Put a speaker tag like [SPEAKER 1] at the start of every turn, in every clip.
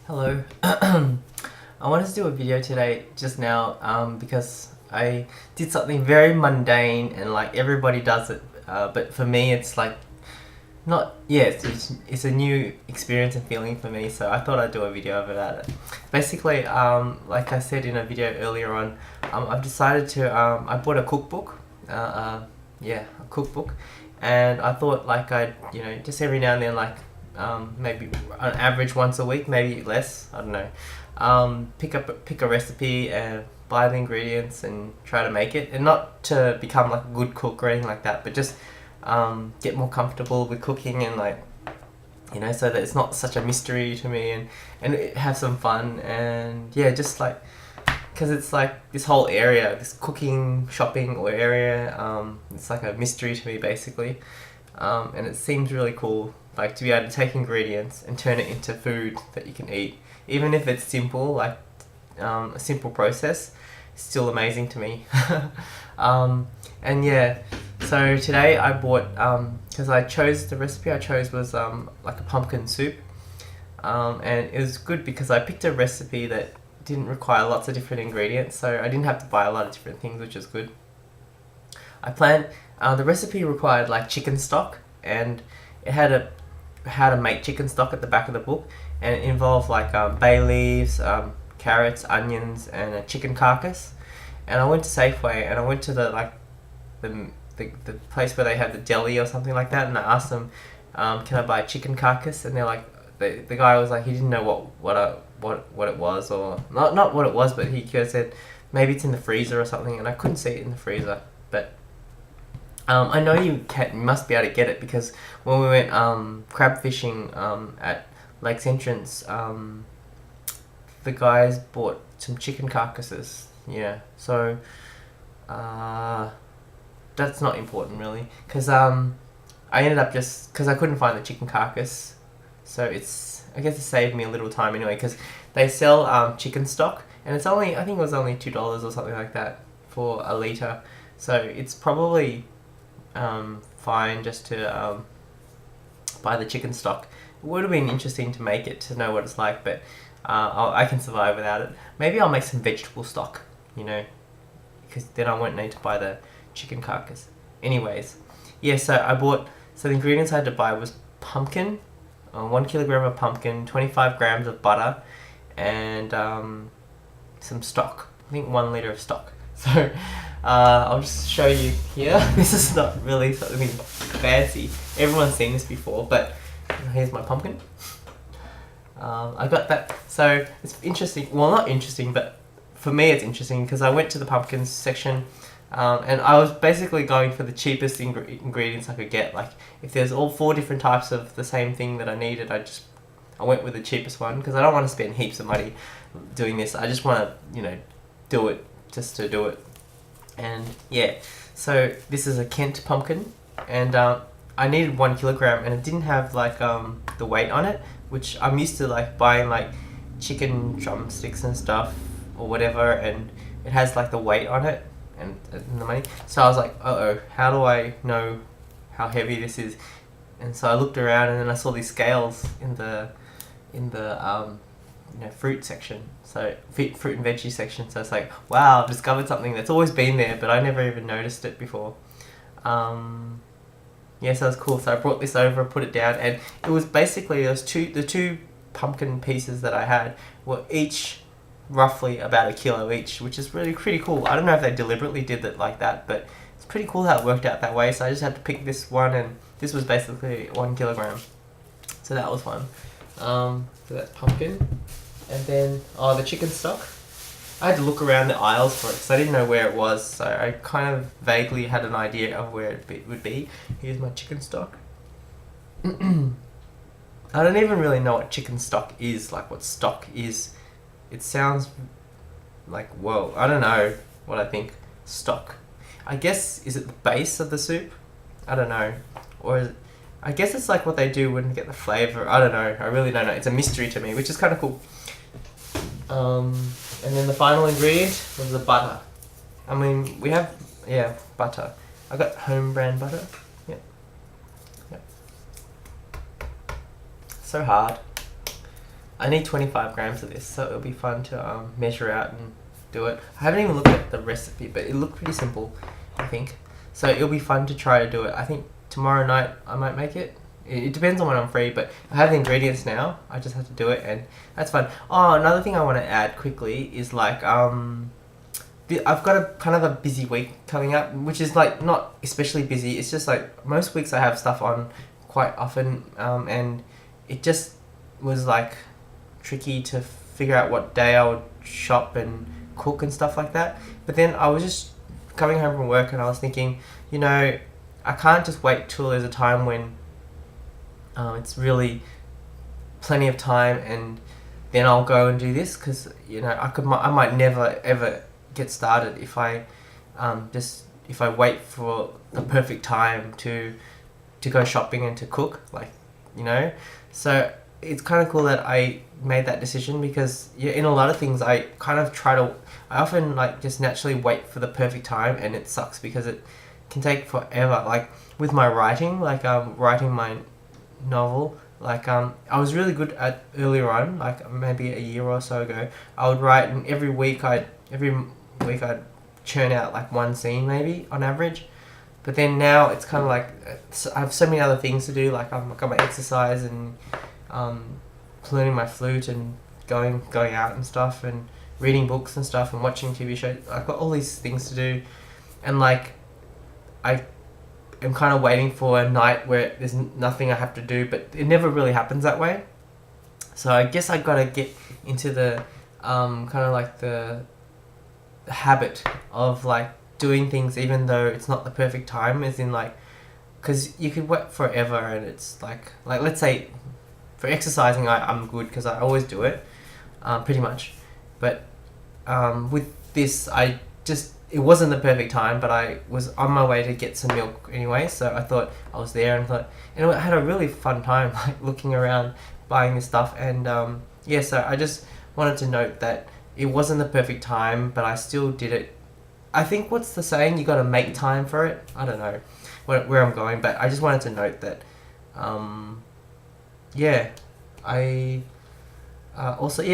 [SPEAKER 1] Hello. I wanted to do a video today just now because I did something very mundane and like everybody does it, but for me it's like not, yeah, it's a new experience and feeling for me, so I thought I'd do a video about it. Basically, like I said in a video earlier on, I've decided to, I bought a cookbook, yeah, a cookbook, and I thought like I'd, just every now and then, like maybe on average once a week, maybe less, I don't know, pick a recipe and buy the ingredients and try to make it, and not to become like a good cook or anything like that, but just get more comfortable with cooking and like, so that it's not such a mystery to me, and have some fun, and yeah, just like, because it's like this whole area, this cooking shopping or area, it's like a mystery to me basically, and it seems really cool, like to be able to take ingredients and turn it into food that you can eat, even if it's simple, like a simple process, it's still amazing to me. And yeah, so today I bought, because the recipe I chose was like a pumpkin soup, and it was good because I picked a recipe that didn't require lots of different ingredients, so I didn't have to buy a lot of different things, which is good. I planned, the recipe required like chicken stock, and it had a how to make chicken stock at the back of the book, and it involved like bay leaves, carrots, onions, and a chicken carcass. And I went to Safeway, and I went to the place where they have the deli or something like that, and I asked them, can I buy a chicken carcass? And they're like, the guy was like, he didn't know what it was, or not what it was, but he said maybe it's in the freezer or something, and I couldn't see it in the freezer, but I know you must be able to get it, because when we went crab fishing at Lakes Entrance, the guys bought some chicken carcasses. Yeah, so that's not important really, because I ended up because I couldn't find the chicken carcass, so I guess it saved me a little time anyway, because they sell chicken stock, and it's only, I think it was only $2 or something like that for a litre, so it's probably fine just to buy the chicken stock. It would have been interesting to make it to know what it's like, but I can survive without it. Maybe I'll make some vegetable stock, because then I won't need to buy the chicken carcass. Anyways, yeah, so the ingredients I had to buy was pumpkin, 1 kilogram of pumpkin, 25 grams of butter, and some stock. I think 1 litre of stock. So I'll just show you here. This is not really something fancy. Everyone's seen this before, but here's my pumpkin. I got that. So it's interesting. Well, not interesting, but for me it's interesting because I went to the pumpkins section, and I was basically going for the cheapest ingredients I could get. Like if there's all 4 different types of the same thing that I needed, I went with the cheapest one, because I don't want to spend heaps of money doing this. I just want to, do it just to do it. And yeah, so this is a Kent pumpkin, and I needed 1 kilogram, and it didn't have like the weight on it, which I'm used to like buying like chicken drumsticks and stuff or whatever, and it has like the weight on it and the money. So I was like, how do I know how heavy this is? And so I looked around, and then I saw these scales in the fruit section, so fruit and veggie section. So it's like, wow, I've discovered something that's always been there, but I never even noticed it before. Yeah, so it was cool. So I brought this over, put it down, and it was basically the two pumpkin pieces that I had were each roughly about 1 kilo each, which is really pretty cool. I don't know if they deliberately did it like that, but it's pretty cool how it worked out that way. So I just had to pick this one, and this was basically 1 kilogram. So that was fun. So that's pumpkin. And then, the chicken stock. I had to look around the aisles for it, because I didn't know where it was, so I kind of vaguely had an idea of where it would be. Here's my chicken stock. I don't even really know what chicken stock is, like what stock is. It sounds like, whoa, I don't know what I think. Stock. I guess, is it the base of the soup? I don't know. Or is it, I guess it's like what they do when you get the flavour. I don't know. I really don't know. It's a mystery to me, which is kind of cool. And then the final ingredient was the butter. I mean, we have, butter. I got home brand butter. Yep. So hard. I need 25 grams of this, so it'll be fun to measure out and do it. I haven't even looked at the recipe, but it looked pretty simple, I think. So it'll be fun to try to do it. I think tomorrow night I might make it. It depends on when I'm free, but I have the ingredients now. I just have to do it, and that's fun. Oh, another thing I want to add quickly is like I've got a kind of a busy week coming up, which is like not especially busy. It's just like most weeks I have stuff on quite often, and it just was like tricky to figure out what day I would shop and cook and stuff like that. But then I was just coming home from work and I was thinking, you know, I can't just wait till there's a time when it's really plenty of time and then I'll go and do this, because you know I might never ever get started if I wait for the perfect time to go shopping and to cook, like, you know. So it's kind of cool that I made that decision, because yeah, in a lot of things I often like just naturally wait for the perfect time, and it sucks because it can take forever. Like with my writing, like writing my novel, like I was really good at earlier on, like maybe a year or so ago. I would write, and every week I'd churn out like one scene maybe on average. But then now it's kind of like I have so many other things to do. Like I've got my exercise and learning my flute and going out and stuff and reading books and stuff and watching TV shows. I've got all these things to do, and like I am kind of waiting for a night where there's nothing I have to do, but it never really happens that way. So I guess I gotta get into the kind of like the habit of like doing things even though it's not the perfect time, as in like, because you could wait forever, and it's like let's say for exercising I'm good because I always do it pretty much, but with this it wasn't the perfect time, but I was on my way to get some milk anyway, so I thought I was there, and I had a really fun time like looking around buying this stuff, and yeah, so I just wanted to note that it wasn't the perfect time, but I still did it. I think, what's the saying, you gotta make time for it? I don't know where I'm going, but I just wanted to note that yeah, I also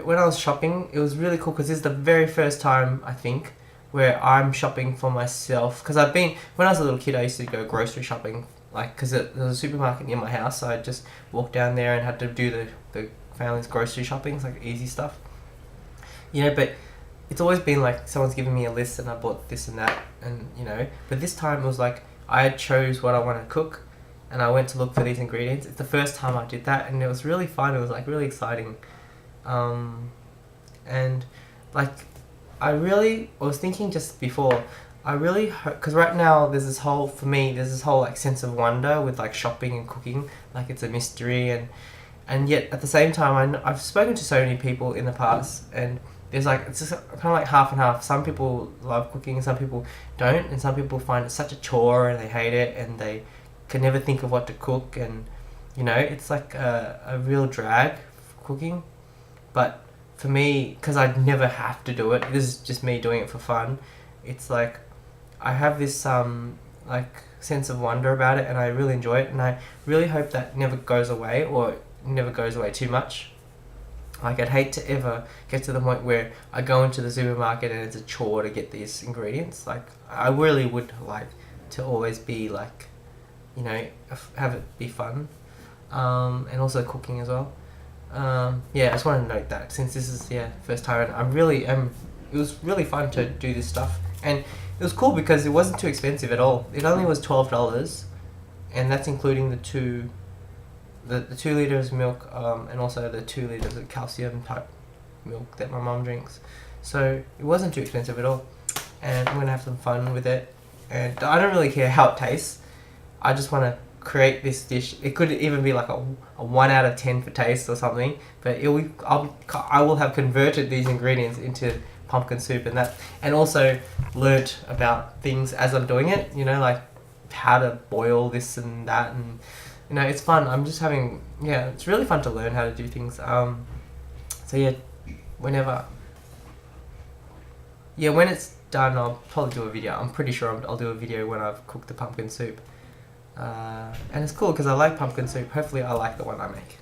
[SPEAKER 1] when I was shopping, it was really cool because this is the very first time I think where I'm shopping for myself, because when I was a little kid I used to go grocery shopping, like because there was a supermarket near my house, so I'd just walk down there and had to do the family's grocery shopping. It's like easy stuff, you know. But it's always been like someone's giving me a list and I bought this and that, and you know. But this time it was like I chose what I want to cook, and I went to look for these ingredients. It's the first time I did that, and it was really fun. It was like really exciting, and like I was thinking just before, I really hope, because right now there's this whole like sense of wonder with like shopping and cooking, like it's a mystery, and yet at the same time I've spoken to so many people in the past, and there's like, it's just kind of like half and half. Some people love cooking, some people don't, and some people find it such a chore and they hate it and they can never think of what to cook, and you know, it's like a real drag cooking. But for me, because I never have to do it, this is just me doing it for fun, it's like I have this like sense of wonder about it, and I really enjoy it, and I really hope that never goes away, or never goes away too much. Like I'd hate to ever get to the point where I go into the supermarket and it's a chore to get these ingredients. Like I really would like to always be like, you know, have it be fun, and also cooking as well. Yeah, I just wanted to note that, since this is first time, and it was really fun to do this stuff, and it was cool because it wasn't too expensive at all. It only was $12, and that's including the 2 liters of milk, and also the 2 liters of calcium type milk that my mum drinks. So it wasn't too expensive at all, and I'm gonna have some fun with it. And I don't really care how it tastes. I just want to create this dish. It could even be like a 1 out of 10 for taste or something, but I will have converted these ingredients into pumpkin soup, and also learnt about things as I'm doing it, you know, like how to boil this and that, and you know, it's fun. I'm just having, it's really fun to learn how to do things. So yeah, when it's done, I'll probably do a video. I'm pretty sure I'll do a video when I've cooked the pumpkin soup. And it's cool because I like pumpkin soup. Hopefully I like the one I make.